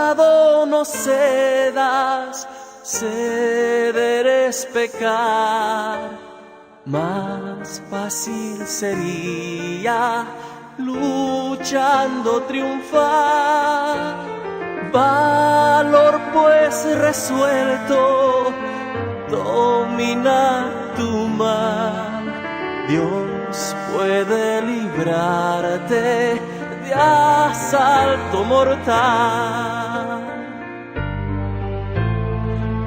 pecado no cedas, ceder es pecar. Más fácil sería luchando triunfar. Valor pues resuelto, domina tu mal. Dios puede librarte de asalto mortal.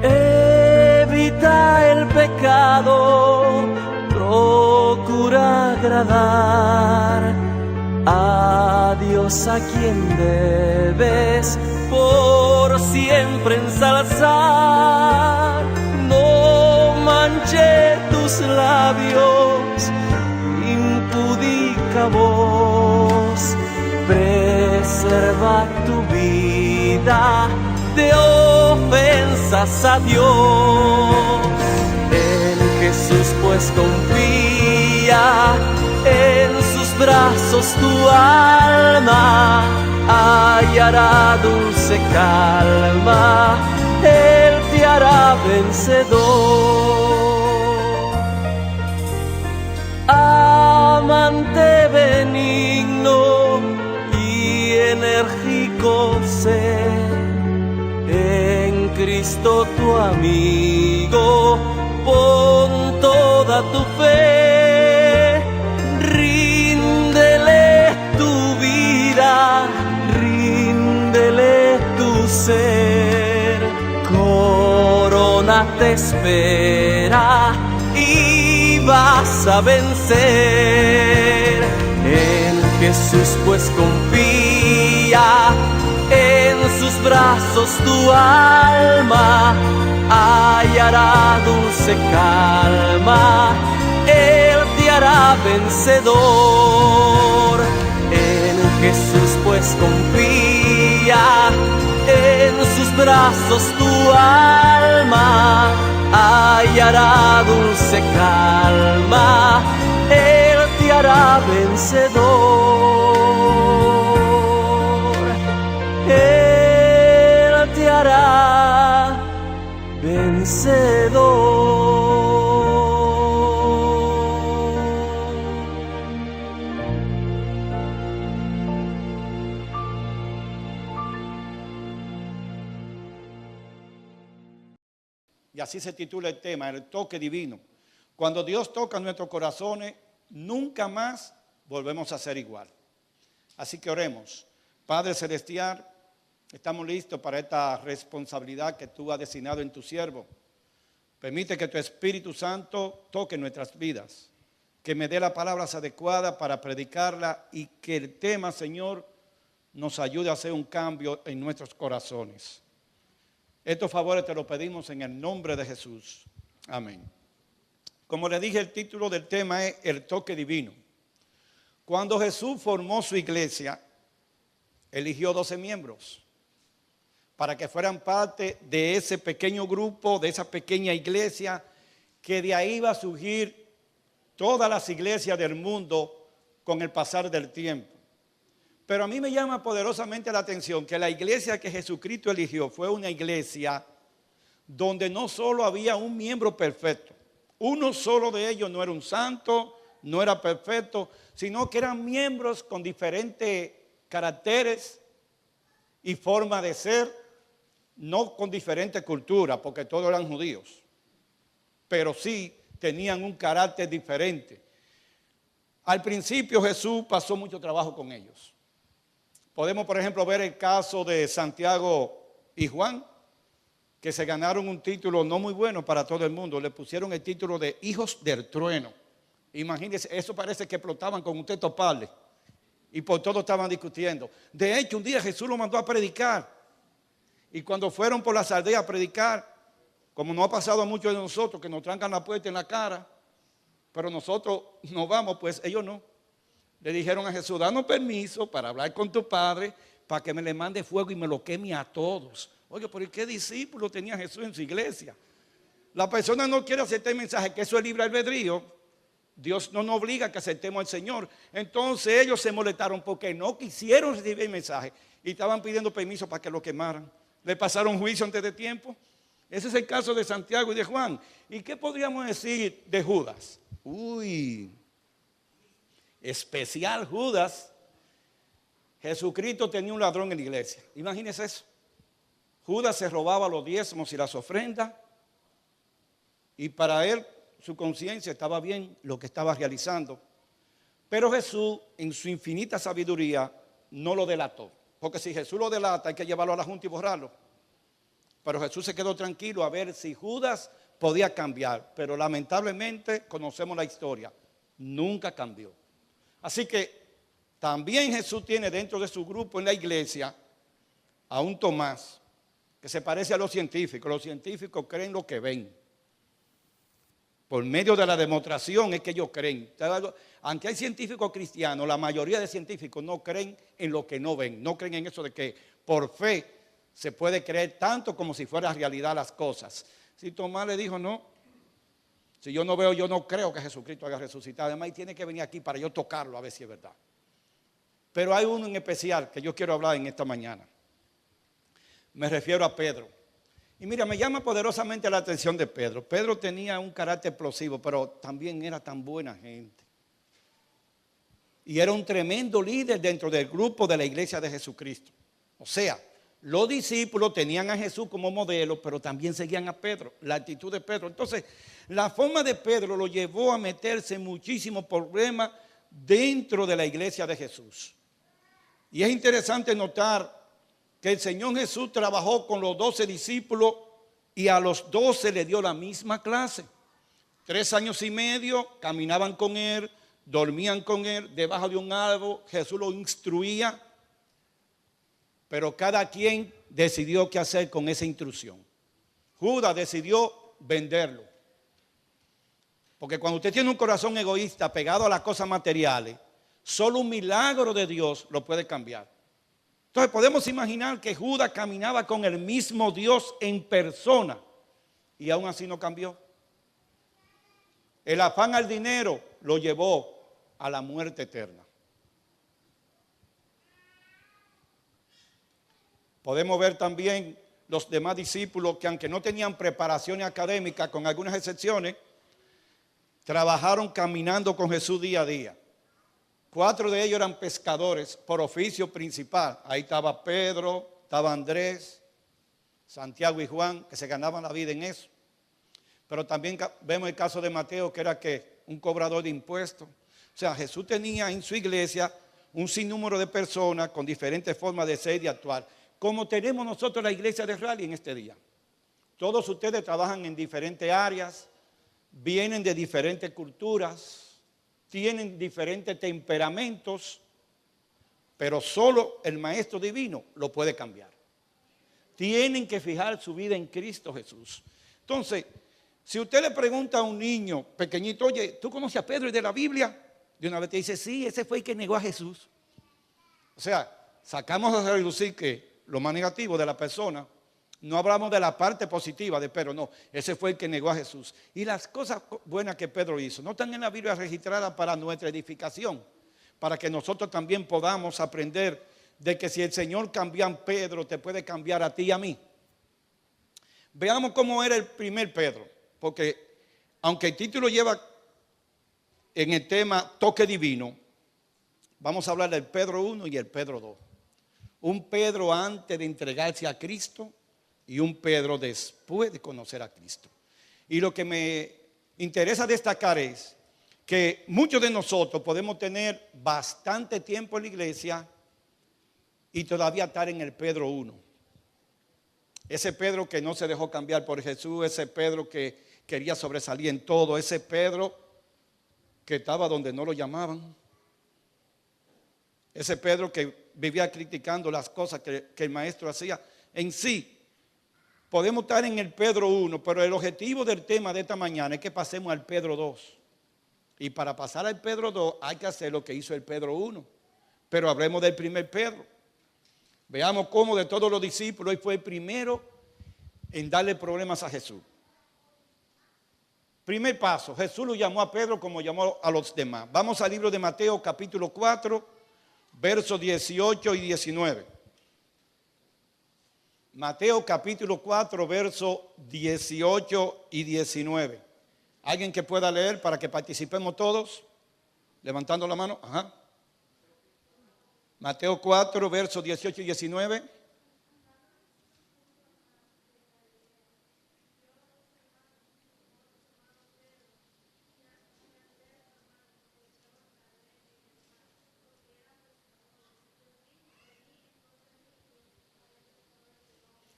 Evita el pecado, procura agradar a Dios, a quien debes por siempre ensalzar. No manche tus labios, impudica voz, preserva tu vida de ofensas a Dios. En Jesús pues confía, en sus brazos tu alma hallará dulce calma, Él te hará vencedor. Amante benigno y enérgico sé, en Cristo tu amigo, pon toda tu fe, ríndele tu vida, ríndele tu ser. Corona te espera y vas a vencer. En Jesús pues confía, en sus brazos tu alma hallará dulce calma, Él te hará vencedor. En Jesús pues confía, en sus brazos tu alma hallará dulce calma, Él te hará vencedor. Él te hará vencedor. Y así se titula el tema, el toque divino. Cuando Dios toca nuestros corazones, nunca más volvemos a ser igual. Así que oremos. Padre Celestial, estamos listos para esta responsabilidad que tú has designado en tu siervo. Permite que tu Espíritu Santo toque nuestras vidas, que me dé las palabras adecuadas para predicarla y que el tema, Señor, nos ayude a hacer un cambio en nuestros corazones. Estos favores te los pedimos en el nombre de Jesús. Amén. Como le dije, el título del tema es el toque divino. Cuando Jesús formó su iglesia, eligió 12 miembros para que fueran parte de ese pequeño grupo, de esa pequeña iglesia, que de ahí iba a surgir todas las iglesias del mundo con el pasar del tiempo. Pero a mí me llama poderosamente la atención que la iglesia que Jesucristo eligió fue una iglesia donde no solo había un miembro perfecto, uno solo de ellos no era un santo, no era perfecto, sino que eran miembros con diferentes caracteres y forma de ser, no con diferentes culturas, porque todos eran judíos, pero sí tenían un carácter diferente. Al principio Jesús pasó mucho trabajo con ellos. Podemos, por ejemplo, ver el caso de Santiago y Juan, que se ganaron un título no muy bueno para todo el mundo. Le pusieron el título de hijos del trueno. Imagínense, eso parece que explotaban con usted toparle. Y por todo estaban discutiendo. De hecho, un día Jesús lo mandó a predicar. Y cuando fueron por las aldeas a predicar, como no ha pasado a muchos de nosotros que nos trancan la puerta en la cara, pero nosotros nos vamos, pues ellos no. Le dijeron a Jesús, danos permiso para hablar con tu padre, para que me le mande fuego y me lo queme a todos. Oye, ¿pero qué discípulo tenía Jesús en su iglesia? La persona no quiere aceptar el mensaje, que eso es libre albedrío. Dios no nos obliga a que aceptemos al Señor. Entonces ellos se molestaron porque no quisieron recibir el mensaje. y estaban pidiendo permiso para que lo quemaran. Le pasaron juicio antes de tiempo. Ese es el caso de Santiago y de Juan. ¿Y qué podríamos decir de Judas? Uy, especial Judas. Jesucristo tenía un ladrón en la iglesia. Imagínense eso. Judas se robaba los diezmos y las ofrendas. Y para él, su conciencia estaba bien lo que estaba realizando. Pero Jesús, en su infinita sabiduría, no lo delató. Porque si Jesús lo delata, hay que llevarlo a la junta y borrarlo. Pero Jesús se quedó tranquilo a ver si Judas podía cambiar. Pero lamentablemente conocemos la historia. Nunca cambió. Así que también Jesús tiene dentro de su grupo en la iglesia a un Tomás que se parece a los científicos. Los científicos creen lo que ven. Por medio de la demostración es que ellos creen. Aunque hay científicos cristianos, la mayoría de científicos no creen en lo que no ven. No creen en eso de que por fe se puede creer tanto como si fuera realidad las cosas. Si Tomás le dijo, no, si yo no veo, yo no creo que Jesucristo haya resucitado. Además, él tiene que venir aquí para yo tocarlo a ver si es verdad. Pero hay uno en especial que yo quiero hablar en esta mañana. Me refiero a Pedro. Y mira, me llama poderosamente la atención de Pedro. Pedro tenía un carácter explosivo, pero también era tan buena gente. Y era un tremendo líder dentro del grupo de la iglesia de Jesucristo. O sea, los discípulos tenían a Jesús como modelo, pero también seguían a Pedro, la actitud de Pedro. Entonces, la forma de Pedro lo llevó a meterse en muchísimos problemas dentro de la iglesia de Jesús. Y es interesante notar que el Señor Jesús trabajó con los 12 discípulos y a los 12 le dio la misma clase. 3 años y medio caminaban con él, dormían con él debajo de un árbol. Jesús los instruía, pero cada quien decidió qué hacer con esa instrucción. Judas decidió venderlo. Porque cuando usted tiene un corazón egoísta pegado a las cosas materiales, solo un milagro de Dios lo puede cambiar. Entonces podemos imaginar que Judas caminaba con el mismo Dios en persona y aún así no cambió. El afán al dinero lo llevó a la muerte eterna. Podemos ver también los demás discípulos que aunque no tenían preparaciones académicas, con algunas excepciones, trabajaron caminando con Jesús día a día. 4 de ellos eran pescadores por oficio principal. Ahí estaba Pedro, estaba Andrés, Santiago y Juan, que se ganaban la vida en eso. Pero también vemos el caso de Mateo, que era un cobrador de impuestos. O sea, Jesús tenía en su iglesia un sinnúmero de personas con diferentes formas de ser y de actuar. Como tenemos nosotros la iglesia de Rally en este día. Todos ustedes trabajan en diferentes áreas, vienen de diferentes culturas, tienen diferentes temperamentos, pero solo el Maestro Divino lo puede cambiar. Tienen que fijar su vida en Cristo Jesús. Entonces, si usted le pregunta a un niño pequeñito, oye, ¿tú conoces a Pedro y de la Biblia? De una vez te dice, sí, ese fue el que negó a Jesús. O sea, sacamos a relucir que lo más negativo de la persona, no hablamos de la parte positiva de Pedro, no, ese fue el que negó a Jesús. Y las cosas buenas que Pedro hizo no están en la Biblia registradas para nuestra edificación, para que nosotros también podamos aprender de que si el Señor cambió a Pedro, te puede cambiar a ti y a mí. Veamos cómo era el primer Pedro, porque aunque el título lleva en el tema toque divino, vamos a hablar del Pedro 1 y el Pedro 2. Un Pedro antes de entregarse a Cristo y un Pedro después de conocer a Cristo. Y lo que me interesa destacar es que muchos de nosotros podemos tener bastante tiempo en la iglesia y todavía estar en el Pedro 1. Ese Pedro que no se dejó cambiar por Jesús, ese Pedro que quería sobresalir en todo, ese Pedro que estaba donde no lo llamaban, ese Pedro que vivía criticando las cosas que el maestro hacía. En sí, podemos estar en el Pedro 1, pero el objetivo del tema de esta mañana es que pasemos al Pedro 2. Y para pasar al Pedro 2 hay que hacer lo que hizo el Pedro 1. Pero hablemos del primer Pedro. Veamos cómo de todos los discípulos él fue el primero en darle problemas a Jesús. Primer paso, Jesús lo llamó a Pedro como llamó a los demás. Vamos al libro de Mateo capítulo 4, versos 18 y 19. Mateo capítulo 4, versos 18 y 19. ¿Alguien que pueda leer para que participemos todos? Levantando la mano. Ajá. Mateo 4, versos 18 y 19.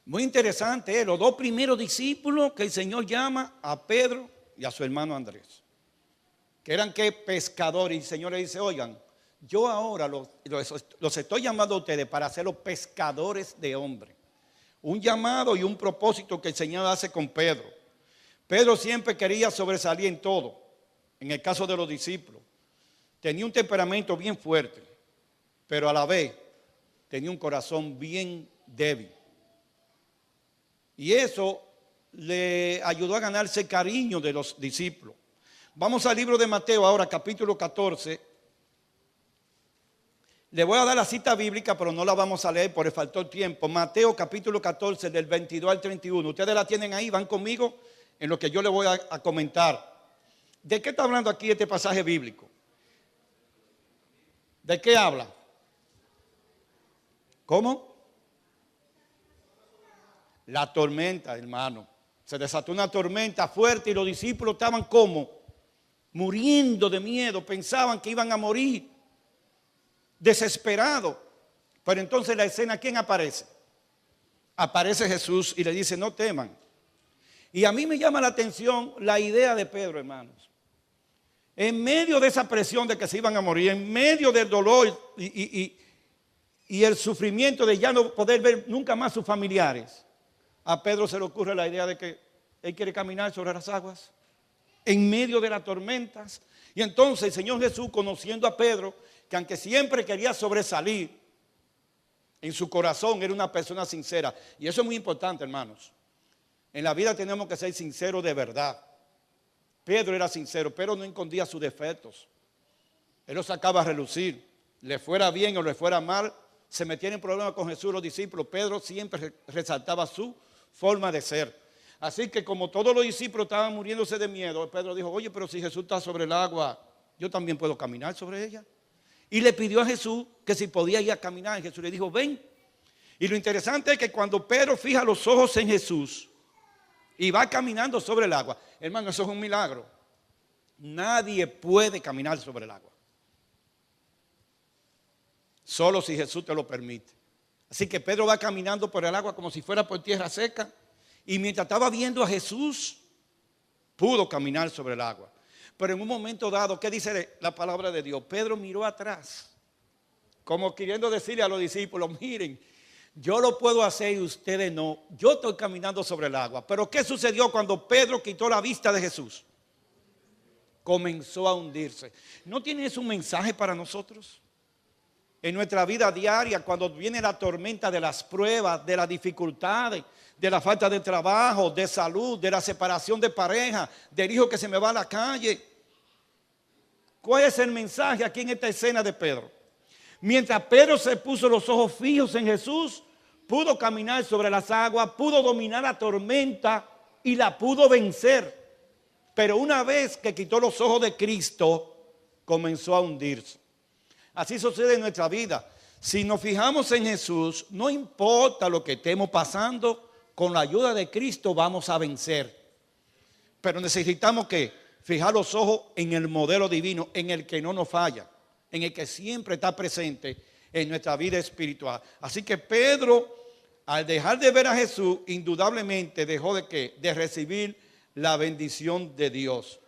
Muy interesante, los dos primeros discípulos que el Señor llama, a Pedro y a su hermano Andrés, que eran que pescadores, y el Señor le dice, oigan, yo ahora los estoy llamando a ustedes para hacerlos pescadores de hombres. Un llamado y un propósito que el Señor hace con Pedro. Pedro siempre quería sobresalir en todo. En el caso de los discípulos, tenía un temperamento bien fuerte, pero a la vez tenía un corazón bien débil. Y eso le ayudó a ganarse el cariño de los discípulos. Vamos al libro de Mateo ahora, capítulo 14. Le voy a dar la cita bíblica, pero no la vamos a leer por el factor tiempo. Mateo capítulo 14, del 22 al 31. Ustedes la tienen ahí, van conmigo en lo que yo les voy a comentar. ¿De qué está hablando aquí este pasaje bíblico? ¿De qué habla? ¿Cómo? La tormenta, hermano. Se desató una tormenta fuerte y los discípulos estaban como muriendo de miedo, pensaban que iban a morir, desesperados. Pero entonces la escena, ¿quién aparece? Aparece Jesús y le dice, no teman. Y a mí me llama la atención la idea de Pedro, hermanos. En medio de esa presión de que se iban a morir, en medio del dolor y el sufrimiento de ya no poder ver nunca más sus familiares, a Pedro se le ocurre la idea de que él quiere caminar sobre las aguas, en medio de las tormentas. Y entonces el Señor Jesús, conociendo a Pedro, que aunque siempre quería sobresalir, en su corazón era una persona sincera. Y eso es muy importante, hermanos. En la vida tenemos que ser sinceros de verdad. Pedro era sincero, pero no escondía sus defectos. Él los sacaba a relucir. Le fuera bien o le fuera mal, se metían en problemas con Jesús los discípulos. Pedro siempre resaltaba su forma de ser. Así que como todos los discípulos estaban muriéndose de miedo, Pedro dijo, oye, pero si Jesús está sobre el agua, yo también puedo caminar sobre ella. Y le pidió a Jesús que si podía ir a caminar. Y Jesús le dijo, ven. Y lo interesante es que cuando Pedro fija los ojos en Jesús y va caminando sobre el agua, hermano, eso es un milagro. Nadie puede caminar sobre el agua. Solo si Jesús te lo permite. Así que Pedro va caminando por el agua como si fuera por tierra seca. Y mientras estaba viendo a Jesús, pudo caminar sobre el agua. Pero en un momento dado, ¿qué dice la palabra de Dios? Pedro miró atrás, como queriendo decirle a los discípulos, miren, yo lo puedo hacer y ustedes no. Yo estoy caminando sobre el agua. Pero ¿qué sucedió cuando Pedro quitó la vista de Jesús? Comenzó a hundirse. ¿No tiene eso un mensaje para nosotros? En nuestra vida diaria, cuando viene la tormenta de las pruebas, de las dificultades, de la falta de trabajo, de salud, de la separación de pareja, del hijo que se me va a la calle. ¿Cuál es el mensaje aquí en esta escena de Pedro? Mientras Pedro se puso los ojos fijos en Jesús, pudo caminar sobre las aguas, pudo dominar la tormenta y la pudo vencer. Pero una vez que quitó los ojos de Cristo, comenzó a hundirse. Así sucede en nuestra vida. Si nos fijamos en Jesús, no importa lo que estemos pasando, con la ayuda de Cristo vamos a vencer. Pero necesitamos que fijar los ojos en el modelo divino, en el que no nos falla, en el que siempre está presente en nuestra vida espiritual. Así que Pedro, al dejar de ver a Jesús, indudablemente dejó de ¿qué? De recibir la bendición de Dios.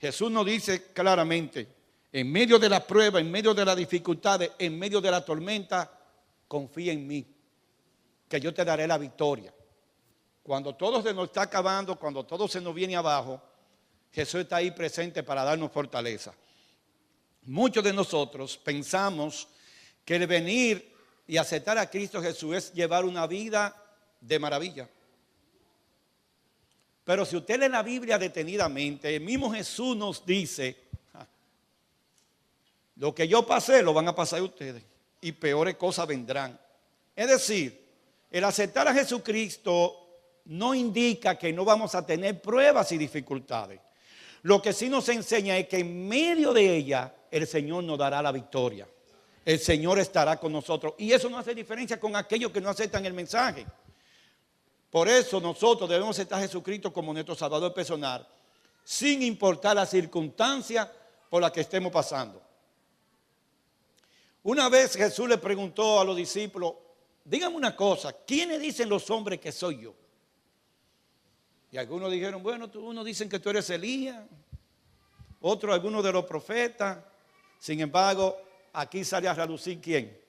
Jesús nos dice claramente, en medio de la prueba, en medio de las dificultades, en medio de la tormenta, confía en mí, que yo te daré la victoria. Cuando todo se nos está acabando, cuando todo se nos viene abajo, Jesús está ahí presente para darnos fortaleza. Muchos de nosotros pensamos que el venir y aceptar a Cristo Jesús es llevar una vida de maravilla. Pero si usted lee la Biblia detenidamente, el mismo Jesús nos dice, lo que yo pasé lo van a pasar ustedes y peores cosas vendrán. Es decir, El aceptar a Jesucristo no indica que no vamos a tener pruebas y dificultades. Lo que sí nos enseña es que en medio de ella el Señor nos dará la victoria. El Señor estará con nosotros. Y eso no hace diferencia con aquellos que no aceptan el mensaje. Por eso nosotros debemos aceptar a Jesucristo como nuestro Salvador personal, sin importar la circunstancia por la que estemos pasando. Una vez Jesús le preguntó a los discípulos, díganme una cosa, ¿quiénes dicen los hombres que soy yo? Y algunos dijeron, bueno, unos dicen que tú eres Elías, otros algunos de los profetas. Sin embargo, aquí sale a relucir ¿quién?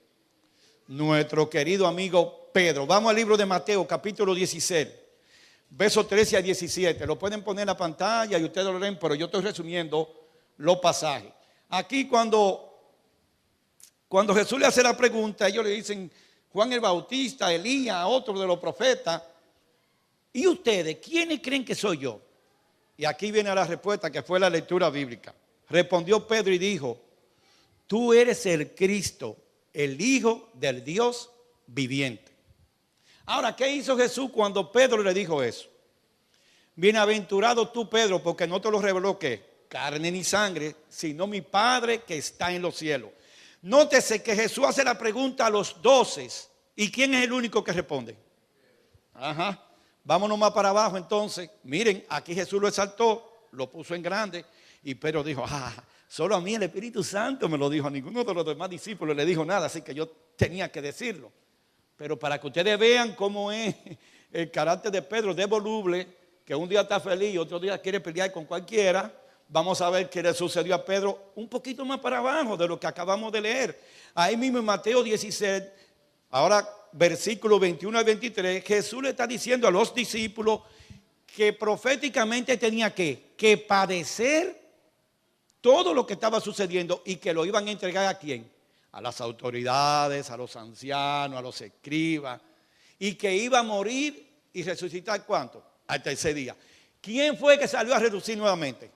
Nuestro querido amigo Pedro. Vamos al libro de Mateo, capítulo 16, versos 13 a 17. Lo pueden poner en la pantalla y ustedes lo leen, pero yo estoy resumiendo los pasajes. Aquí cuando Jesús le hace la pregunta, ellos le dicen, Juan el Bautista, Elías, otro de los profetas. ¿Y ustedes, quiénes creen que soy yo? Y aquí viene la respuesta que fue la lectura bíblica. Respondió Pedro y dijo, tú eres el Cristo, el Hijo del Dios viviente. Ahora, ¿qué hizo Jesús cuando Pedro le dijo eso? Bienaventurado tú, Pedro, porque no te lo reveló ¿qué? Carne ni sangre, sino mi Padre que está en los cielos. Nótese que Jesús hace la pregunta a los 12. ¿Y quién es el único que responde? Ajá. Vámonos más para abajo entonces. Miren, aquí Jesús lo exaltó, lo puso en grande. Y Pedro dijo, solo a mí el Espíritu Santo me lo dijo. A ninguno de los demás discípulos le dijo nada, así que yo tenía que decirlo. Pero para que ustedes vean cómo es el carácter de Pedro, de voluble, que un día está feliz y otro día quiere pelear con cualquiera. Vamos a ver qué le sucedió a Pedro un poquito más para abajo de lo que acabamos de leer. Ahí mismo en Mateo 16, ahora versículos 21 al 23, Jesús le está diciendo a los discípulos que proféticamente tenía que padecer todo lo que estaba sucediendo y que lo iban a entregar ¿a quién? A las autoridades, a los ancianos, a los escribas, y que iba a morir y resucitar ¿cuánto? Al tercer día. ¿Quién fue que salió a reducir nuevamente?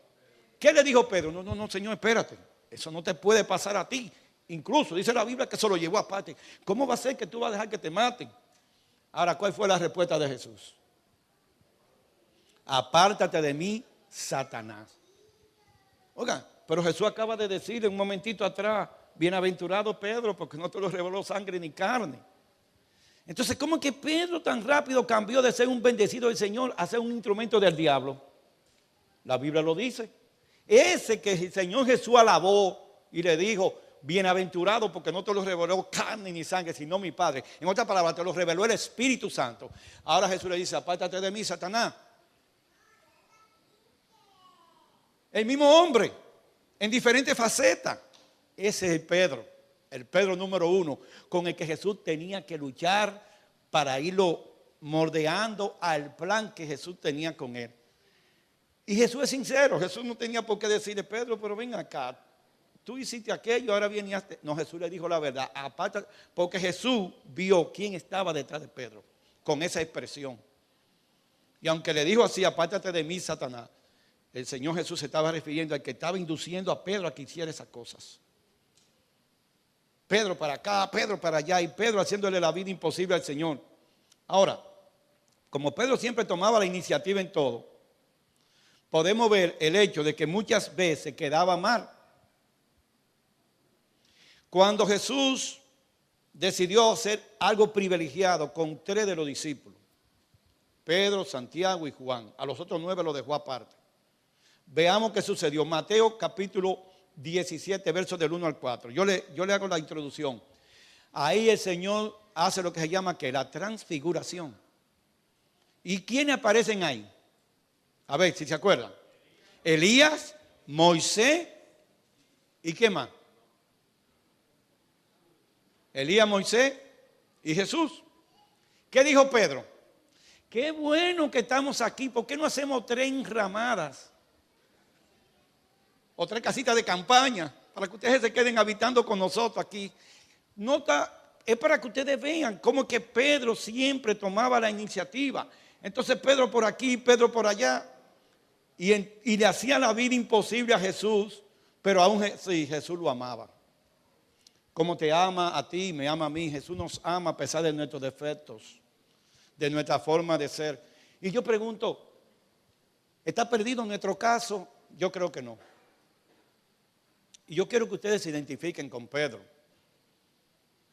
¿Qué le dijo Pedro? No, Señor, espérate. Eso no te puede pasar a ti. Incluso dice la Biblia que se lo llevó aparte. ¿Cómo va a ser que tú vas a dejar que te maten? Ahora, ¿cuál fue la respuesta de Jesús? Apártate de mí, Satanás. Oigan, pero Jesús acaba de decir un momentito atrás, bienaventurado Pedro, porque no te lo reveló sangre ni carne. Entonces, ¿cómo es que Pedro tan rápido cambió de ser un bendecido del Señor a ser un instrumento del diablo? La Biblia lo dice. Ese que el Señor Jesús alabó y le dijo, bienaventurado porque no te lo reveló carne ni sangre, sino mi Padre. En otras palabras, te lo reveló el Espíritu Santo. Ahora Jesús le dice, apártate de mí, Satanás. El mismo hombre, en diferentes facetas. Ese es el Pedro número 1, con el que Jesús tenía que luchar para irlo moldeando al plan que Jesús tenía con él. Y Jesús es sincero, Jesús no tenía por qué decirle, Pedro, pero ven acá, tú hiciste aquello, ahora vienes. No, Jesús le dijo la verdad, aparte, porque Jesús vio quién estaba detrás de Pedro, con esa expresión. Y aunque le dijo así, apártate de mí, Satanás, el Señor Jesús se estaba refiriendo al que estaba induciendo a Pedro a que hiciera esas cosas. Pedro para acá, Pedro para allá, y Pedro haciéndole la vida imposible al Señor. Ahora, como Pedro siempre tomaba la iniciativa en todo, podemos ver el hecho de que muchas veces quedaba mal. Cuando Jesús decidió hacer algo privilegiado con 3 de los discípulos, Pedro, Santiago y Juan, a los otros 9 los dejó aparte. Veamos qué sucedió. Mateo capítulo 17, versos del 1 al 4. Yo le hago la introducción. Ahí el Señor hace lo que se llama ¿qué? La transfiguración. ¿Y quiénes aparecen ahí? A ver, si se acuerdan. Elías, Moisés y ¿qué más? Elías, Moisés y Jesús. ¿Qué dijo Pedro? Qué bueno que estamos aquí. ¿Por qué no hacemos 3 enramadas? O 3 casitas de campaña para que ustedes se queden habitando con nosotros aquí. Es para que ustedes vean cómo que Pedro siempre tomaba la iniciativa. Entonces Pedro por aquí, Pedro por allá. Y le hacía la vida imposible a Jesús, pero aún sí, Jesús lo amaba. Como te ama a ti, me ama a mí. Jesús nos ama a pesar de nuestros defectos. de nuestra forma de ser. Y yo pregunto, ¿está perdido en nuestro caso? Yo creo que no. Y yo quiero que ustedes se identifiquen con Pedro.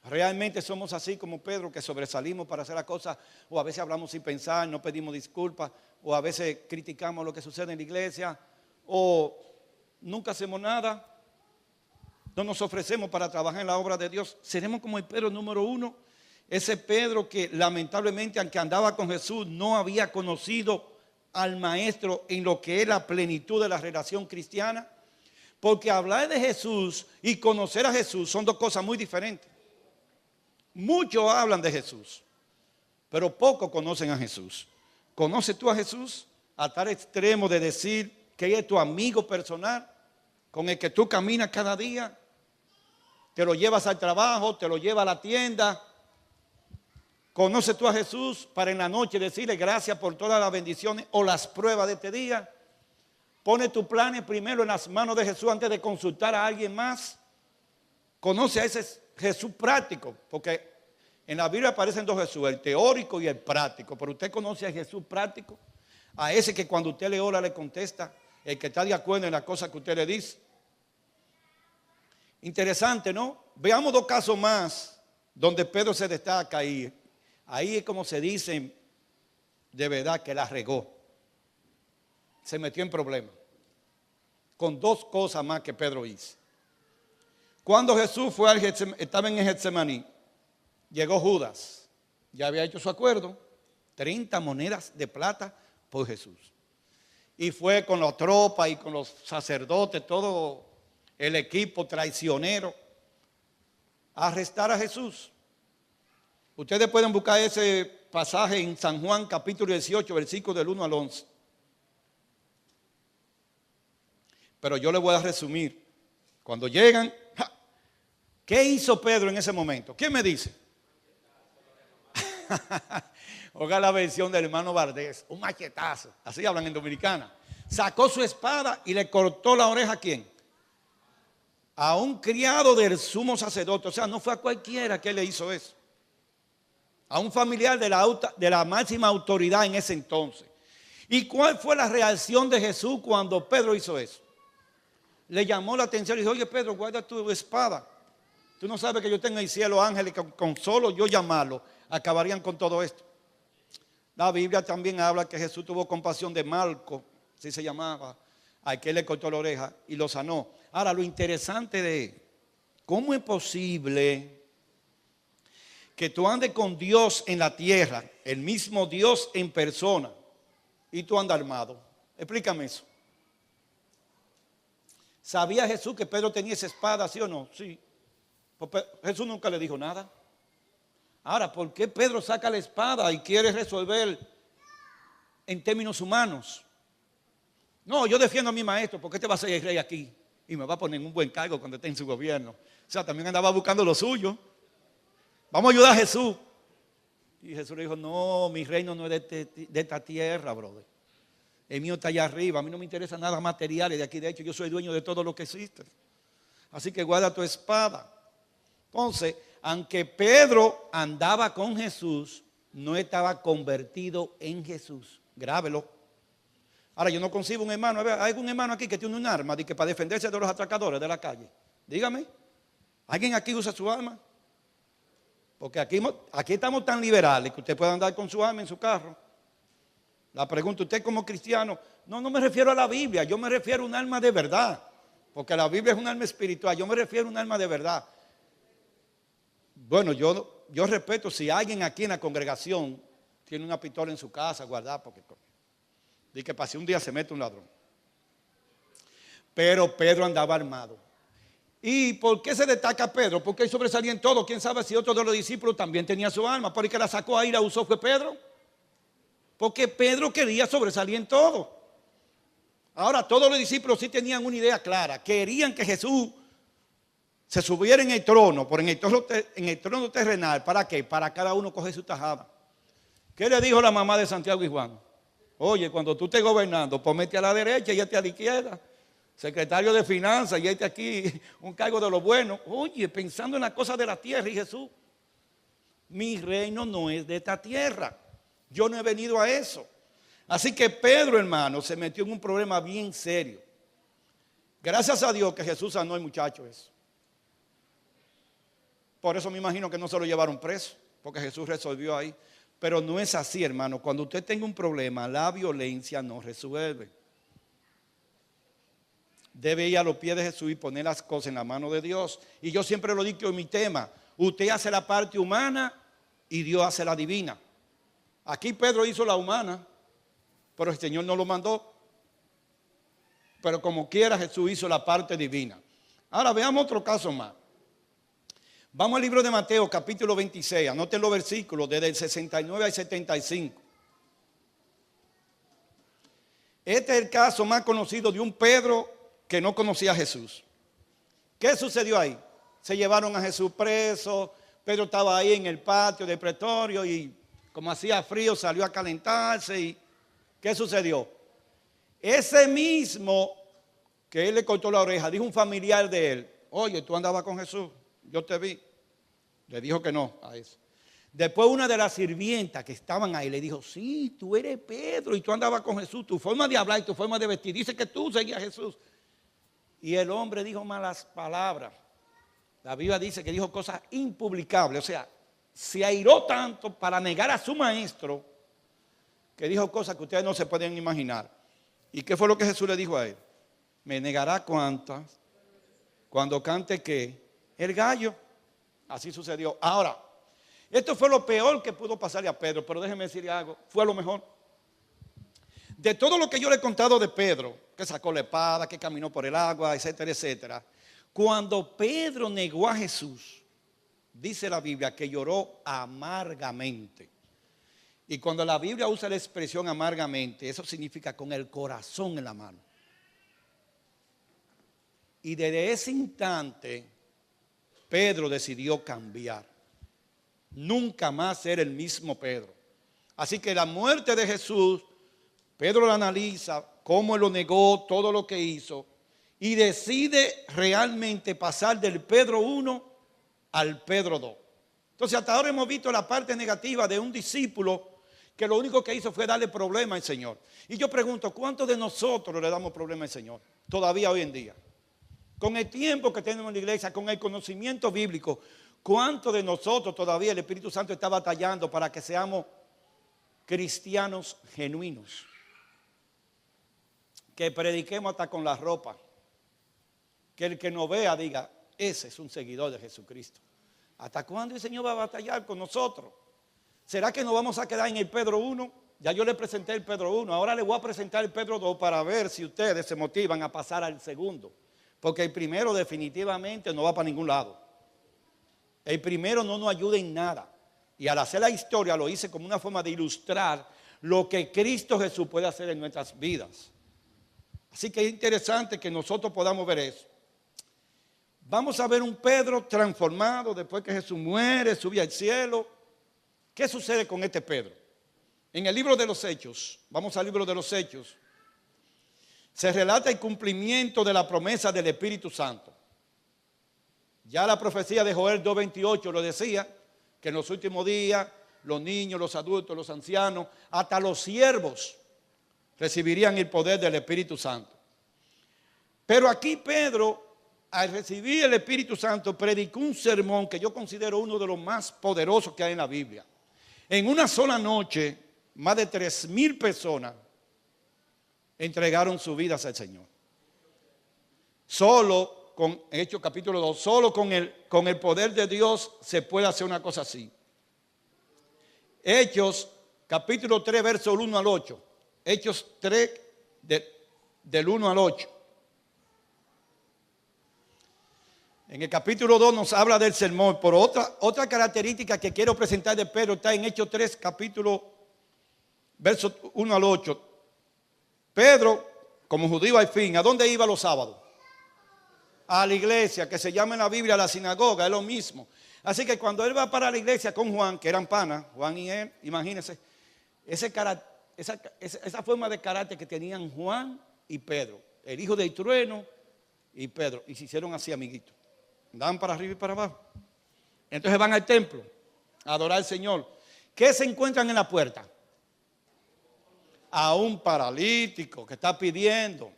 Realmente somos así como Pedro, que sobresalimos para hacer las cosas, o a veces hablamos sin pensar, no pedimos disculpas, o a veces criticamos lo que sucede en la iglesia, o nunca hacemos nada, no nos ofrecemos para trabajar en la obra de Dios. Seremos como el Pedro número 1, ese Pedro que lamentablemente, aunque andaba con Jesús, no había conocido al Maestro en lo que es la plenitud de la relación cristiana. Porque hablar de Jesús y conocer a Jesús son dos cosas muy diferentes. Muchos hablan de Jesús, pero pocos conocen a Jesús. ¿Conoces tú a Jesús a tal extremo de decir que es tu amigo personal, con el que tú caminas cada día? Te lo llevas al trabajo, te lo llevas a la tienda. ¿Conoces tú a Jesús para en la noche decirle gracias por todas las bendiciones o las pruebas de este día? Pone tus planes primero en las manos de Jesús antes de consultar a alguien más. Conoce a ese Jesús práctico, porque en la Biblia aparecen dos Jesús, el teórico y el práctico. Pero usted conoce a Jesús práctico, a ese que cuando usted le ora le contesta, el que está de acuerdo en la cosa que usted le dice. Interesante, ¿no? Veamos dos casos más donde Pedro se destaca ahí. Ahí es como se dice de verdad que la regó. Se metió en problemas con dos cosas más que Pedro hizo. Cuando Jesús fue estaba en el Getsemaní, llegó Judas, ya había hecho su acuerdo, 30 monedas de plata por Jesús. Y fue con la tropa y con los sacerdotes, todo el equipo traicionero, a arrestar a Jesús. Ustedes pueden buscar ese pasaje en San Juan capítulo 18, versículos del 1 al 11. Pero yo les voy a resumir. Cuando llegan, ¿qué hizo Pedro en ese momento? ¿Quién me dice? Oiga la versión del hermano Valdés, un machetazo, así hablan en Dominicana. Sacó su espada y le cortó la oreja ¿a quién? A un criado del sumo sacerdote. O sea, no fue a cualquiera que le hizo eso. A un familiar de la máxima autoridad en ese entonces. ¿Y cuál fue la reacción de Jesús cuando Pedro hizo eso? Le llamó la atención y dijo, oye Pedro, guarda tu espada. Tú no sabes que yo tengo en el cielo ángeles que con solo yo llamarlo acabarían con todo esto. La Biblia también habla que Jesús tuvo compasión de Malco, así se llamaba, al que le cortó la oreja y lo sanó. Ahora, lo interesante de cómo es posible que tú andes con Dios en la tierra, el mismo Dios en persona, y tú andas armado. Explícame eso. ¿Sabía Jesús que Pedro tenía esa espada, sí o no? Sí. Pues Jesús nunca le dijo nada. Ahora, ¿por qué Pedro saca la espada y quiere resolver en términos humanos? No, yo defiendo a mi maestro, porque este va a ser el rey aquí y me va a poner en un buen cargo cuando esté en su gobierno. O sea, también andaba buscando lo suyo. Vamos a ayudar a Jesús. Y Jesús le dijo, no, mi reino no es de esta tierra, brother. El mío está allá arriba, a mí no me interesa nada material de aquí. De hecho, yo soy dueño de todo lo que existe. Así que guarda tu espada. Entonces, aunque Pedro andaba con Jesús, no estaba convertido en Jesús. Grábelo. Ahora, yo no concibo un hermano. ¿Hay algún hermano aquí que tiene un arma que para defenderse de los atracadores de la calle? Dígame. ¿Alguien aquí usa su arma? Porque aquí estamos tan liberales que usted puede andar con su arma en su carro. La pregunta, usted como cristiano, no me refiero a la Biblia, yo me refiero a un alma de verdad. Porque la Biblia es un alma espiritual, yo me refiero a un alma de verdad. Bueno, yo respeto si alguien aquí en la congregación tiene una pistola en su casa guardada, porque dice que para si un día se mete un ladrón. Pero Pedro andaba armado. ¿Y por qué se destaca Pedro? Porque él sobresalía en todo. ¿Quién sabe si otro de los discípulos también tenía su arma? ¿Por qué la sacó ahí y la usó fue Pedro? Porque Pedro quería sobresalir en todo. Ahora, todos los discípulos sí tenían una idea clara. Querían que Jesús se subiera en el trono, en el trono terrenal. ¿Para qué? Para cada uno coger su tajada. ¿Qué le dijo la mamá de Santiago y Juan? Oye, cuando tú estés gobernando, ponete a la derecha y este a la izquierda. Secretario de Finanzas y este aquí, un cargo de lo bueno. Oye, pensando en las cosas de la tierra. Y Jesús, mi reino no es de esta tierra. Yo no he venido a eso. Así que Pedro, hermano, se metió en un problema bien serio. Gracias a Dios que Jesús sanó al muchacho eso. Por eso me imagino que no se lo llevaron preso, porque Jesús resolvió ahí. Pero no es así, hermano. Cuando usted tenga un problema, la violencia no resuelve. Debe ir a los pies de Jesús y poner las cosas en la mano de Dios. Y yo siempre lo digo en mi tema. Usted hace la parte humana y Dios hace la divina. Aquí Pedro hizo la humana, pero el Señor no lo mandó. Pero como quiera Jesús hizo la parte divina. Ahora veamos otro caso más. Vamos al libro de Mateo capítulo 26. Anoten los versículos desde el 69 al 75. Este es el caso más conocido de un Pedro que no conocía a Jesús. ¿Qué sucedió ahí? Se llevaron a Jesús preso. Pedro estaba ahí en el patio del pretorio y como hacía frío salió a calentarse. ¿Y qué sucedió? Ese mismo que él le cortó la oreja, dijo un familiar de él: oye, tú andabas con Jesús, yo te vi. Le dijo que no a eso. Después una de las sirvientas que estaban ahí le dijo: sí, tú eres Pedro y tú andabas con Jesús, tu forma de hablar y tu forma de vestir dice que tú seguías a Jesús. Y el hombre dijo malas palabras. La Biblia dice que dijo cosas impublicables, o sea, se airó tanto para negar a su maestro que dijo cosas que ustedes no se pueden imaginar. ¿Y qué fue lo que Jesús le dijo a él? Me negará cuántas, cuando cante qué, el gallo. Así sucedió. Ahora, esto fue lo peor que pudo pasarle a Pedro, pero déjeme decirle algo, fue lo mejor. De todo lo que yo le he contado de Pedro, que sacó la espada, que caminó por el agua, etcétera, etcétera, cuando Pedro negó a Jesús, dice la Biblia que lloró amargamente. Y cuando la Biblia usa la expresión amargamente, eso significa con el corazón en la mano. Y desde ese instante, Pedro decidió cambiar. Nunca más ser el mismo Pedro. Así que la muerte de Jesús, Pedro la analiza, cómo él lo negó, todo lo que hizo, y decide realmente pasar del Pedro 1 al Pedro 2. Entonces hasta ahora hemos visto la parte negativa de un discípulo que lo único que hizo fue darle problema al Señor. Y yo pregunto, ¿cuántos de nosotros le damos problema al Señor? Todavía hoy en día. Con el tiempo que tenemos en la iglesia, con el conocimiento bíblico, ¿cuántos de nosotros todavía el Espíritu Santo está batallando para que seamos cristianos genuinos? Que prediquemos hasta con la ropa. Que el que nos vea diga, ese es un seguidor de Jesucristo. ¿Hasta cuándo el Señor va a batallar con nosotros? ¿Será que nos vamos a quedar en el Pedro 1? Ya yo le presenté el Pedro 1, ahora le voy a presentar el Pedro 2 para ver si ustedes se motivan a pasar al segundo. Porque el primero definitivamente no va para ningún lado. El primero no nos ayuda en nada. Y al hacer la historia lo hice como una forma de ilustrar lo que Cristo Jesús puede hacer en nuestras vidas. Así que es interesante que nosotros podamos ver eso. Vamos a ver un Pedro transformado después que Jesús muere, sube al cielo. ¿Qué sucede con este Pedro? En el libro de los Hechos, vamos al libro de los Hechos, se relata el cumplimiento de la promesa del Espíritu Santo. Ya la profecía de Joel 2:28 lo decía, que en los últimos días los niños, los adultos, los ancianos, hasta los siervos recibirían el poder del Espíritu Santo. Pero aquí Pedro, al recibir el Espíritu Santo, predicó un sermón que yo considero uno de los más poderosos que hay en la Biblia. En una sola noche, más de 3,000 personas entregaron sus vidas al Señor. Solo con Hechos capítulo 2, solo con el poder de Dios se puede hacer una cosa así. Hechos capítulo 3, verso 1 al 8. Hechos 3, del 1 al 8. En el capítulo 2 nos habla del sermón, pero otra característica que quiero presentar de Pedro está en Hechos 3, capítulo, versos 1 al 8. Pedro, como judío al fin, ¿a dónde iba los sábados? A la iglesia, que se llama en la Biblia la sinagoga, es lo mismo. Así que cuando él va para la iglesia con Juan, que eran panas, Juan y él, imagínense, esa forma de carácter que tenían Juan y Pedro, el hijo del trueno y Pedro, y se hicieron así amiguitos. Andaban para arriba y para abajo. Entonces van al templo a adorar al Señor. ¿Qué se encuentran en la puerta? a un paralítico que está pidiendo.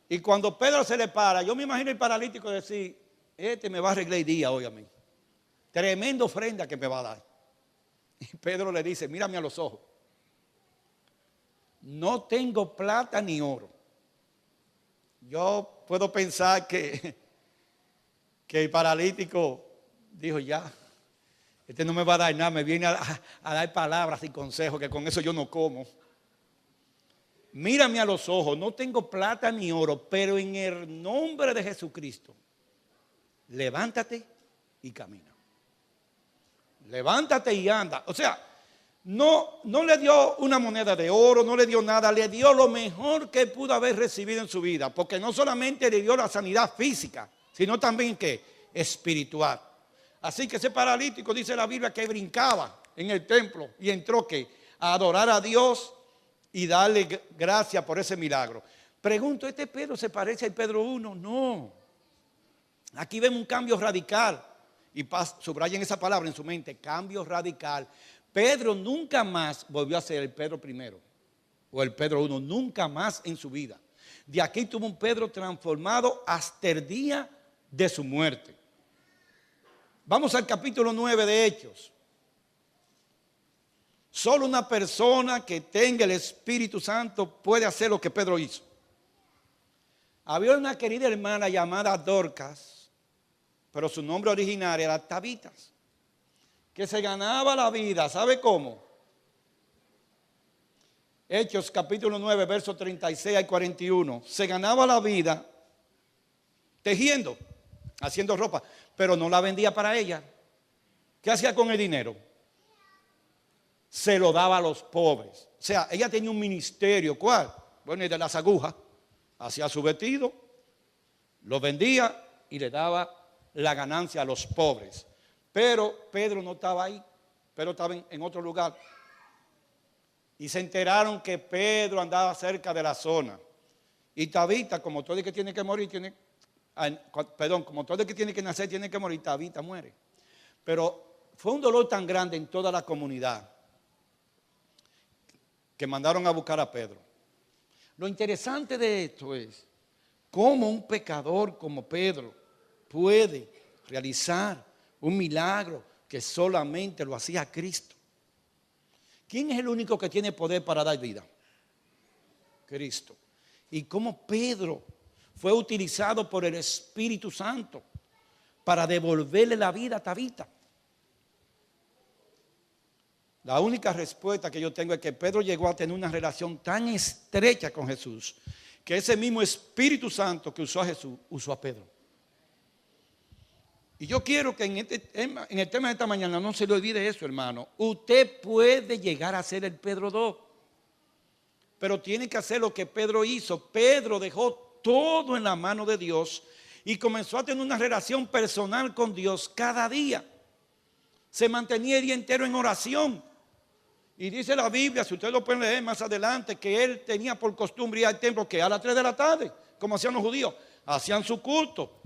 Y cuando Pedro se le para, yo me imagino el paralítico decir, este me va a arreglar el día hoy a mí. Tremenda ofrenda que me va a dar. Y Pedro le dice, mírame a los ojos. No tengo plata ni oro. Yo puedo pensar que el paralítico dijo, ya, este no me va a dar nada, me viene a dar palabras y consejos, que con eso yo no como. Mírame a los ojos, no tengo plata ni oro, pero en el nombre de Jesucristo, levántate y camina. Levántate y anda. O sea, no le dio una moneda de oro, no le dio nada, le dio lo mejor que pudo haber recibido en su vida, porque no solamente le dio la sanidad física, sino también que espiritual. Así que ese paralítico, dice la Biblia, que brincaba en el templo y entró a adorar a Dios y darle gracias por ese milagro. Pregunto, ¿este Pedro se parece al Pedro 1? No. Aquí vemos un cambio radical. Y subrayen esa palabra en su mente, cambio radical. Pedro nunca más volvió a ser el Pedro primero o el Pedro 1, nunca más en su vida. De aquí tuvo un Pedro transformado hasta el día de su muerte. Vamos al capítulo 9 de Hechos. Solo una persona que tenga el Espíritu Santo puede hacer lo que Pedro hizo. Había una querida hermana llamada Dorcas, pero su nombre original era Tabitas, que se ganaba la vida, ¿sabe cómo? Hechos capítulo 9, versos 36 al 41. Se ganaba la vida tejiendo, haciendo ropa, pero no la vendía para ella. ¿Qué hacía con el dinero? Se lo daba a los pobres. O sea, ella tenía un ministerio. ¿Cuál? Bueno, y de las agujas. Hacía su vestido, lo vendía y le daba la ganancia a los pobres. Pero Pedro no estaba ahí. Pedro estaba en otro lugar. Y se enteraron que Pedro andaba cerca de la zona. Y Tabita, como todo el que tiene que morir, como todo el que tiene que nacer tiene que morir, Tabita muere. Pero fue un dolor tan grande en toda la comunidad que mandaron a buscar a Pedro. Lo interesante de esto es cómo un pecador como Pedro puede realizar un milagro que solamente lo hacía Cristo. ¿Quién es el único que tiene poder para dar vida? Cristo. Y cómo Pedro fue utilizado por el Espíritu Santo para devolverle la vida a Tabita. La única respuesta que yo tengo es que Pedro llegó a tener una relación tan estrecha con Jesús que ese mismo Espíritu Santo que usó a Jesús, usó a Pedro. Y yo quiero que en el tema de esta mañana no se le olvide eso, hermano. Usted puede llegar a ser el Pedro 2, pero tiene que hacer lo que Pedro hizo. Pedro dejó todo en la mano de Dios y comenzó a tener una relación personal con Dios cada día. Se mantenía el día entero en oración. Y dice la Biblia, si ustedes lo pueden leer más adelante, que él tenía por costumbre ir al templo que a las 3 de la tarde, como hacían los judíos, hacían su culto.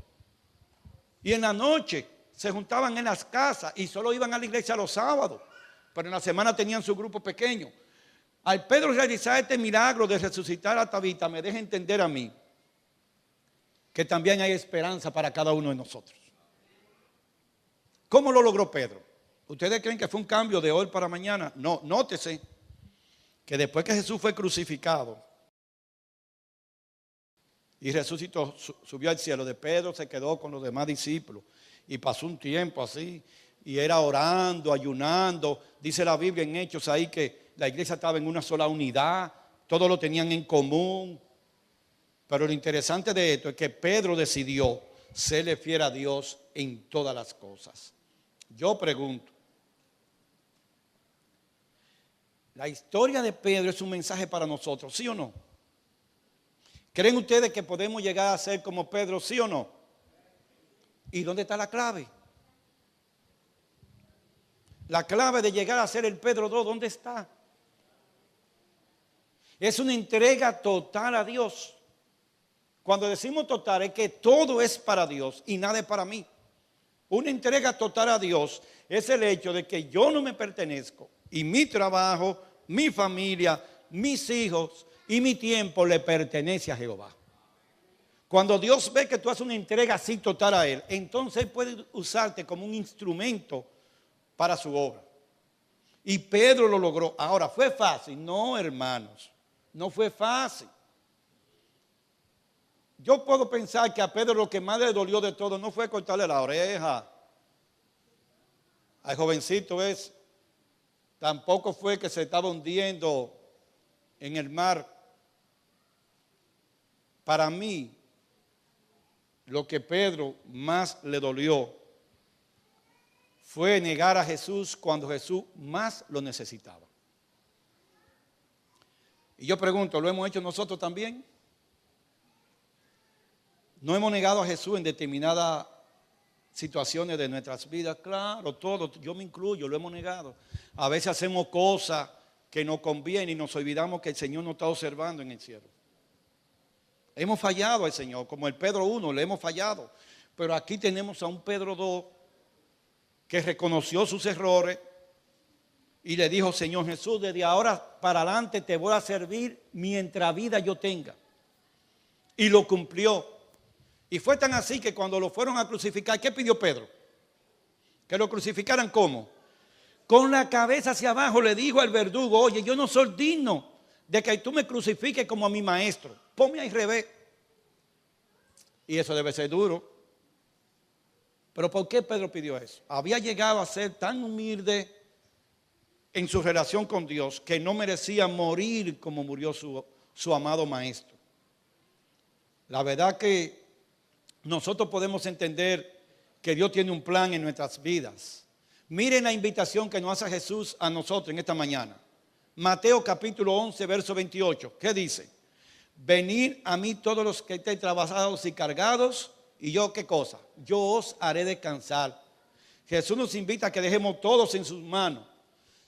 Y en la noche se juntaban en las casas y solo iban a la iglesia los sábados, pero en la semana tenían su grupo pequeño. Al Pedro realizar este milagro de resucitar a Tabita, me deja entender a mí que también hay esperanza para cada uno de nosotros. ¿Cómo lo logró Pedro? ¿Ustedes creen que fue un cambio de hoy para mañana? No, nótese que después que Jesús fue crucificado y resucitó, subió al cielo, de Pedro se quedó con los demás discípulos y pasó un tiempo así y era orando, ayunando. Dice la Biblia en Hechos ahí que la iglesia estaba en una sola unidad, todos lo tenían en común. Pero lo interesante de esto es que Pedro decidió serle fiel a Dios en todas las cosas. Yo pregunto, ¿la historia de Pedro es un mensaje para nosotros, sí o no? ¿Creen ustedes que podemos llegar a ser como Pedro, sí o no? ¿Y dónde está la clave? La clave de llegar a ser el Pedro 2, ¿dónde está? Es una entrega total a Dios. Cuando decimos total es que todo es para Dios y nada es para mí. Una entrega total a Dios es el hecho de que yo no me pertenezco y mi trabajo, mi familia, mis hijos y mi tiempo le pertenece a Jehová. Cuando Dios ve que tú haces una entrega así total a Él, entonces Él puede usarte como un instrumento para su obra. Y Pedro lo logró. Ahora, ¿fue fácil? No, hermanos, no fue fácil. Yo puedo pensar que a Pedro lo que más le dolió de todo no fue cortarle la oreja al jovencito ese. Tampoco fue que se estaba hundiendo en el mar. Para mí, lo que Pedro más le dolió fue negar a Jesús cuando Jesús más lo necesitaba. Y yo pregunto, ¿lo hemos hecho nosotros también? ¿No hemos negado a Jesús en determinadas situaciones de nuestras vidas? Claro, todos, yo me incluyo, lo hemos negado. A veces hacemos cosas que nos convienen y nos olvidamos que el Señor nos está observando en el cielo. Hemos fallado al Señor, como el Pedro 1, le hemos fallado. Pero aquí tenemos a un Pedro 2 que reconoció sus errores y le dijo, Señor Jesús, desde ahora para adelante te voy a servir mientras vida yo tenga. Y lo cumplió. Y fue tan así que cuando lo fueron a crucificar, ¿qué pidió Pedro? Que lo crucificaran ¿cómo? Con la cabeza hacia abajo le dijo al verdugo, oye, yo no soy digno de que tú me crucifiques como a mi maestro. Ponme al revés. Y eso debe ser duro. Pero ¿por qué Pedro pidió eso? Había llegado a ser tan humilde en su relación con Dios que no merecía morir como murió su amado maestro. La verdad que nosotros podemos entender que Dios tiene un plan en nuestras vidas. Miren la invitación que nos hace Jesús a nosotros en esta mañana. Mateo capítulo 11, verso 28. ¿Qué dice? Venid a mí todos los que estéis trabajados y cargados, y yo, ¿qué cosa? Yo os haré descansar. Jesús nos invita a que dejemos todos en sus manos.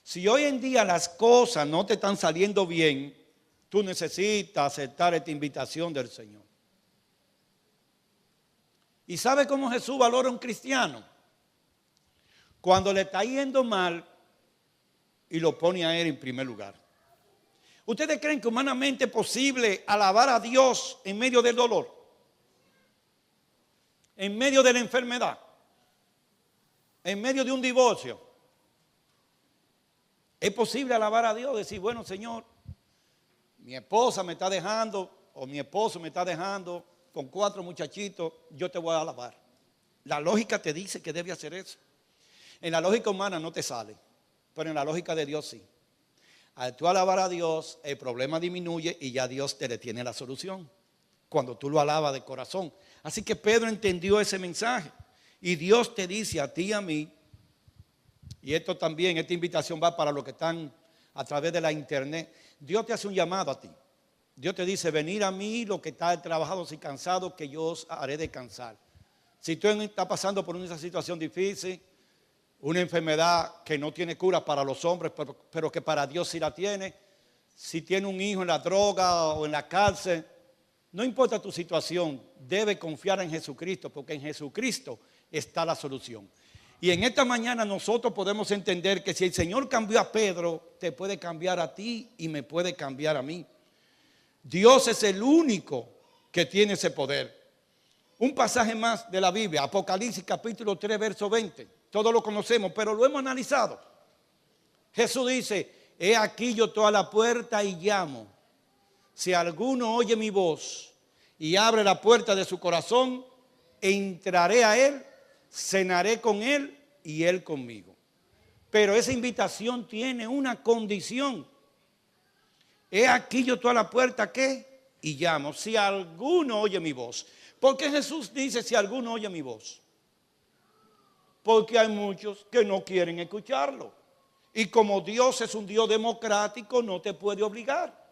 Si hoy en día las cosas no te están saliendo bien, tú necesitas aceptar esta invitación del Señor. ¿Y sabe cómo Jesús valora a un cristiano? Cuando le está yendo mal y lo pone a Él en primer lugar. ¿Ustedes creen que humanamente es posible alabar a Dios en medio del dolor? En medio de la enfermedad, en medio de un divorcio. Es posible alabar a Dios, decir, bueno, Señor, mi esposa me está dejando o mi esposo me está dejando con 4 muchachitos, yo te voy a alabar. La lógica te dice que debe hacer eso. En la lógica humana no te sale, pero en la lógica de Dios sí. Al tú alabar a Dios, el problema disminuye y ya Dios te detiene la solución. Cuando tú lo alabas de corazón. Así que Pedro entendió ese mensaje. Y Dios te dice a ti y a mí, y esto también, esta invitación va para los que están a través de la internet. Dios te hace un llamado a ti. Dios te dice, venid a mí los que están trabajados y cansados, que yo os haré descansar. Si tú estás pasando por una situación difícil, una enfermedad que no tiene cura para los hombres, pero que para Dios sí la tiene. Si tiene un hijo en la droga o en la cárcel, no importa tu situación, debe confiar en Jesucristo, porque en Jesucristo está la solución. Y en esta mañana nosotros podemos entender que si el Señor cambió a Pedro, te puede cambiar a ti y me puede cambiar a mí. Dios es el único que tiene ese poder. Un pasaje más de la Biblia, Apocalipsis capítulo 3, verso 20. Todos lo conocemos, pero lo hemos analizado. Jesús dice, he aquí yo estoy a la puerta y llamo. Si alguno oye mi voz y abre la puerta de su corazón, entraré a él, cenaré con él y él conmigo. Pero esa invitación tiene una condición. He aquí yo estoy a la puerta, ¿qué? Y llamo. Si alguno oye mi voz. ¿Por qué Jesús dice si alguno oye mi voz? Porque hay muchos que no quieren escucharlo. Y como Dios es un Dios democrático, no te puede obligar.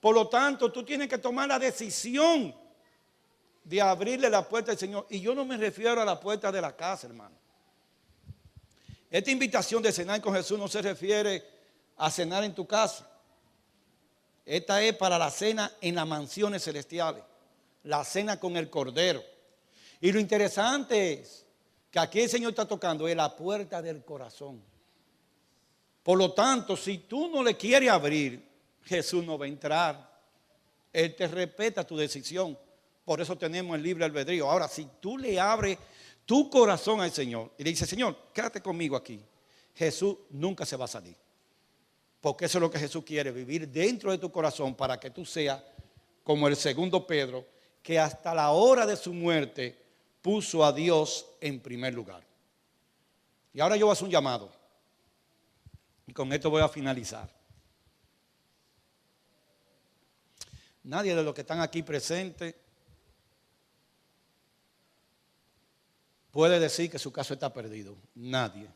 Por lo tanto, tú tienes que tomar la decisión de abrirle la puerta al Señor. Y yo no me refiero a la puerta de la casa, hermano. Esta invitación de cenar con Jesús no se refiere a cenar en tu casa. Esta es para la cena en las mansiones celestiales. La cena con el Cordero. Y lo interesante es que aquí el Señor está tocando es la puerta del corazón. Por lo tanto, si tú no le quieres abrir, Jesús no va a entrar. Él te respeta tu decisión. Por eso tenemos el libre albedrío. Ahora, si tú le abres tu corazón al Señor y le dices, Señor, quédate conmigo aquí, Jesús nunca se va a salir. Porque eso es lo que Jesús quiere, vivir dentro de tu corazón para que tú seas como el segundo Pedro, que hasta la hora de su muerte puso a Dios en primer lugar. Y ahora yo voy a hacer un llamado. Y con esto voy a finalizar. Nadie de los que están aquí presentes puede decir que su caso está perdido. Nadie.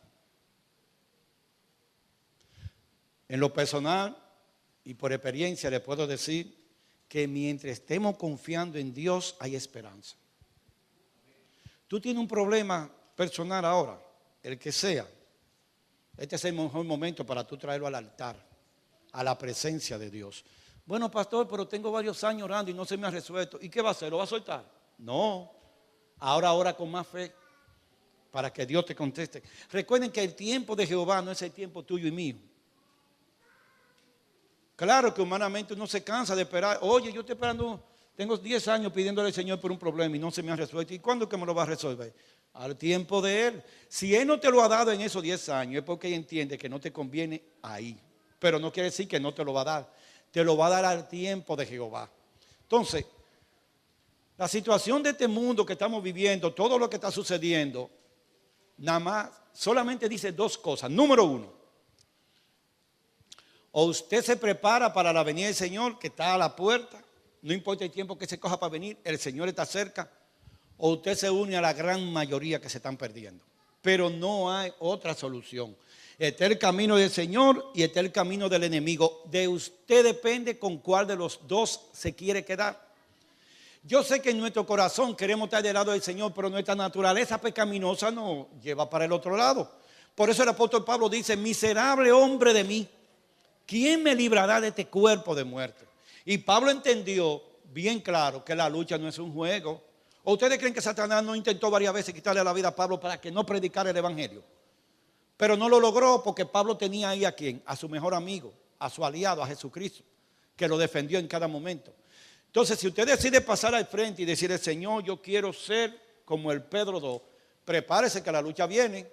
En lo personal y por experiencia le puedo decir que mientras estemos confiando en Dios hay esperanza. Tú tienes un problema personal ahora, el que sea. Este es el mejor momento para tú traerlo al altar, a la presencia de Dios. Bueno, pastor, pero tengo varios años orando y no se me ha resuelto. ¿Y qué va a hacer? ¿Lo va a soltar? No. Ahora ora con más fe para que Dios te conteste. Recuerden que el tiempo de Jehová no es el tiempo tuyo y mío. Claro que humanamente uno se cansa de esperar. Oye, yo estoy esperando, tengo 10 años pidiéndole al Señor por un problema y no se me ha resuelto. ¿Y cuándo es que me lo va a resolver? Al tiempo de Él. Si Él no te lo ha dado en esos 10 años, es porque Él entiende que no te conviene ahí. Pero no quiere decir que no te lo va a dar. Te lo va a dar al tiempo de Jehová. Entonces, la situación de este mundo que estamos viviendo, todo lo que está sucediendo, nada más, solamente dice dos cosas. Número uno, o usted se prepara para la venida del Señor que está a la puerta, no importa el tiempo que se coja para venir, el Señor está cerca, o usted se une a la gran mayoría que se están perdiendo. Pero no hay otra solución. Este es el camino del Señor y este es el camino del enemigo. De usted depende con cuál de los dos se quiere quedar. Yo sé que en nuestro corazón queremos estar del lado del Señor, pero nuestra naturaleza pecaminosa nos lleva para el otro lado. Por eso el apóstol Pablo dice, miserable hombre de mí, ¿quién me librará de este cuerpo de muerte? Y Pablo entendió bien claro que la lucha no es un juego. ¿O ustedes creen que Satanás no intentó varias veces quitarle la vida a Pablo para que no predicara el evangelio? Pero no lo logró porque Pablo tenía ahí a quién, a su mejor amigo, a su aliado, a Jesucristo, que lo defendió en cada momento. Entonces, si usted decide pasar al frente y decirle, Señor, yo quiero ser como el Pedro 2, prepárese que la lucha viene.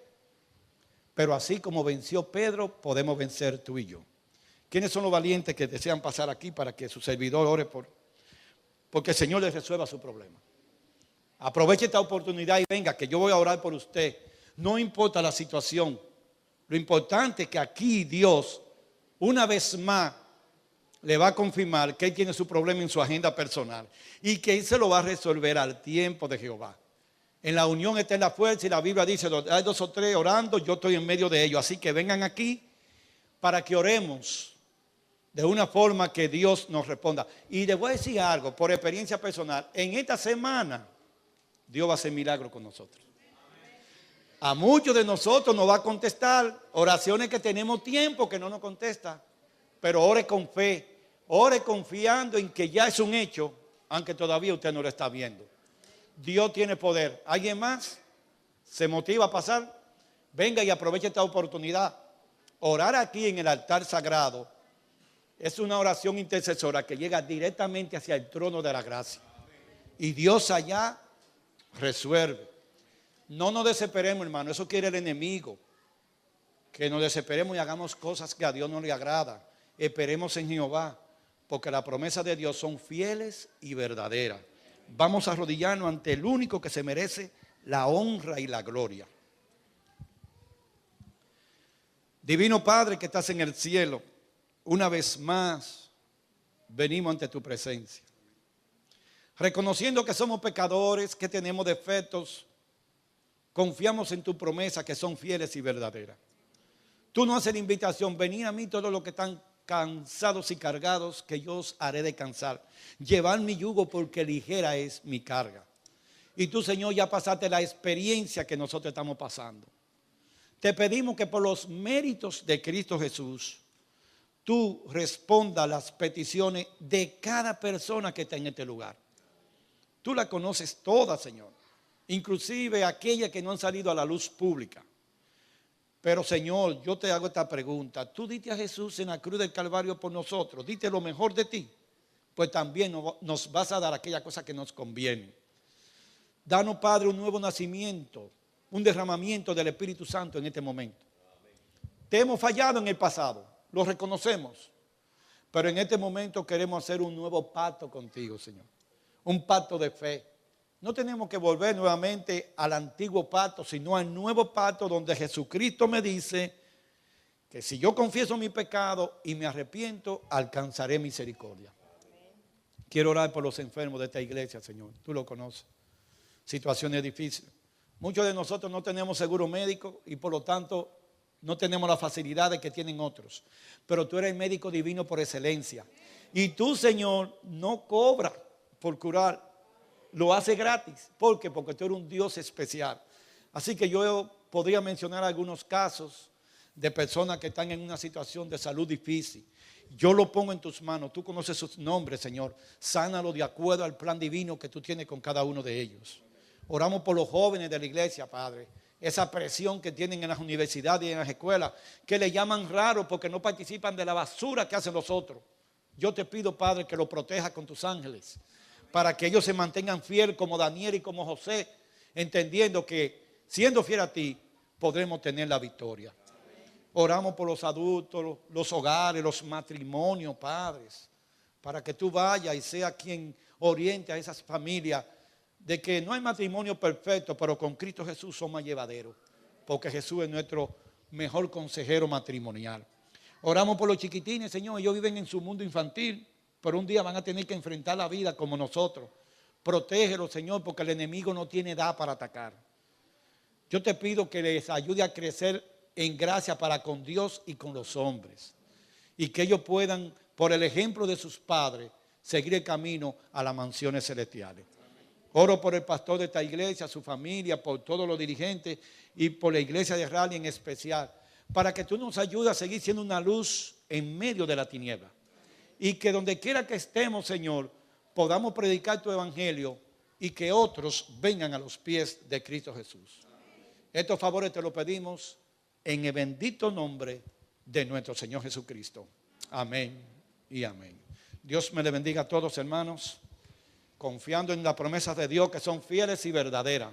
Pero así como venció Pedro, podemos vencer tú y yo. ¿Quiénes son los valientes que desean pasar aquí para que su servidor ore porque el Señor les resuelva su problema? Aproveche esta oportunidad y venga, que yo voy a orar por usted. No importa la situación. Lo importante es que aquí Dios, una vez más, le va a confirmar que Él tiene su problema en su agenda personal y que Él se lo va a resolver al tiempo de Jehová. En la unión está en la fuerza y la Biblia dice, hay 2 o 3 orando, yo estoy en medio de ellos. Así que vengan aquí para que oremos de una forma que Dios nos responda. Y les voy a decir algo, por experiencia personal, en esta semana Dios va a hacer milagros con nosotros. A muchos de nosotros nos va a contestar oraciones que tenemos tiempo que no nos contesta. Pero ore con fe, ore confiando en que ya es un hecho, aunque todavía usted no lo está viendo. Dios tiene poder. ¿Alguien más se motiva a pasar? Venga y aproveche esta oportunidad. Orar aquí en el altar sagrado es una oración intercesora que llega directamente hacia el trono de la gracia. Y Dios allá resuelve. No nos desesperemos, hermano, eso quiere el enemigo. Que nos desesperemos y hagamos cosas que a Dios no le agrada. Esperemos en Jehová, porque las promesas de Dios son fieles y verdaderas. Vamos a arrodillarnos ante el único que se merece la honra y la gloria. Divino Padre que estás en el cielo, una vez más venimos ante tu presencia. Reconociendo que somos pecadores, que tenemos defectos, confiamos en tu promesa que son fieles y verdaderas. Tú nos haces la invitación, venid a mí todos los que están cansados y cargados, que yo os haré descansar. Llevad mi yugo porque ligera es mi carga. Y tú, Señor, ya pasaste la experiencia que nosotros estamos pasando. Te pedimos que por los méritos de Cristo Jesús, tú respondas a las peticiones de cada persona que está en este lugar. Tú la conoces toda, Señor, inclusive aquellas que no han salido a la luz pública. Pero Señor, yo te hago esta pregunta. Tú diste a Jesús en la cruz del Calvario por nosotros, diste lo mejor de ti, pues también nos vas a dar aquella cosa que nos conviene. Danos, Padre, un nuevo nacimiento, un derramamiento del Espíritu Santo en este momento. Te hemos fallado en el pasado, lo reconocemos, pero en este momento queremos hacer un nuevo pacto contigo, Señor. Un pacto de fe. No tenemos que volver nuevamente al antiguo pacto, sino al nuevo pacto donde Jesucristo me dice que si yo confieso mi pecado y me arrepiento, alcanzaré misericordia. Quiero orar por los enfermos de esta iglesia, Señor. Tú lo conoces. Situaciones difíciles. Muchos de nosotros no tenemos seguro médico y por lo tanto no tenemos las facilidades que tienen otros. Pero tú eres el médico divino por excelencia. Y tú, Señor, no cobras por curar. Lo hace gratis. ¿Por qué? Porque tú eres un Dios especial. Así que yo podría mencionar algunos casos de personas que están en una situación de salud difícil. Yo lo pongo en tus manos. Tú conoces sus nombres, Señor. Sánalo de acuerdo al plan divino que tú tienes con cada uno de ellos. Oramos por los jóvenes de la iglesia, Padre. Esa presión que tienen en las universidades y en las escuelas, que le llaman raro porque no participan de la basura que hacen los otros. Yo te pido, Padre, que lo protejas con tus ángeles, para que ellos se mantengan fieles como Daniel y como José, entendiendo que siendo fiel a ti, podremos tener la victoria. Oramos por los adultos, los hogares, los matrimonios, padres, para que tú vayas y seas quien oriente a esas familias de que no hay matrimonio perfecto, pero con Cristo Jesús somos llevaderos, porque Jesús es nuestro mejor consejero matrimonial. Oramos por los chiquitines, Señor, ellos viven en su mundo infantil, pero un día van a tener que enfrentar la vida como nosotros. Protégelos, Señor, porque el enemigo no tiene edad para atacar. Yo te pido que les ayude a crecer en gracia para con Dios y con los hombres, y que ellos puedan, por el ejemplo de sus padres, seguir el camino a las mansiones celestiales. Oro por el pastor de esta iglesia, su familia, por todos los dirigentes y por la iglesia de Raleigh en especial, para que tú nos ayudes a seguir siendo una luz en medio de la tiniebla. Y que donde quiera que estemos, Señor, podamos predicar tu evangelio y que otros vengan a los pies de Cristo Jesús. Estos favores te los pedimos en el bendito nombre de nuestro Señor Jesucristo. Amén y amén. Dios me le bendiga a todos, hermanos, confiando en las promesas de Dios que son fieles y verdaderas.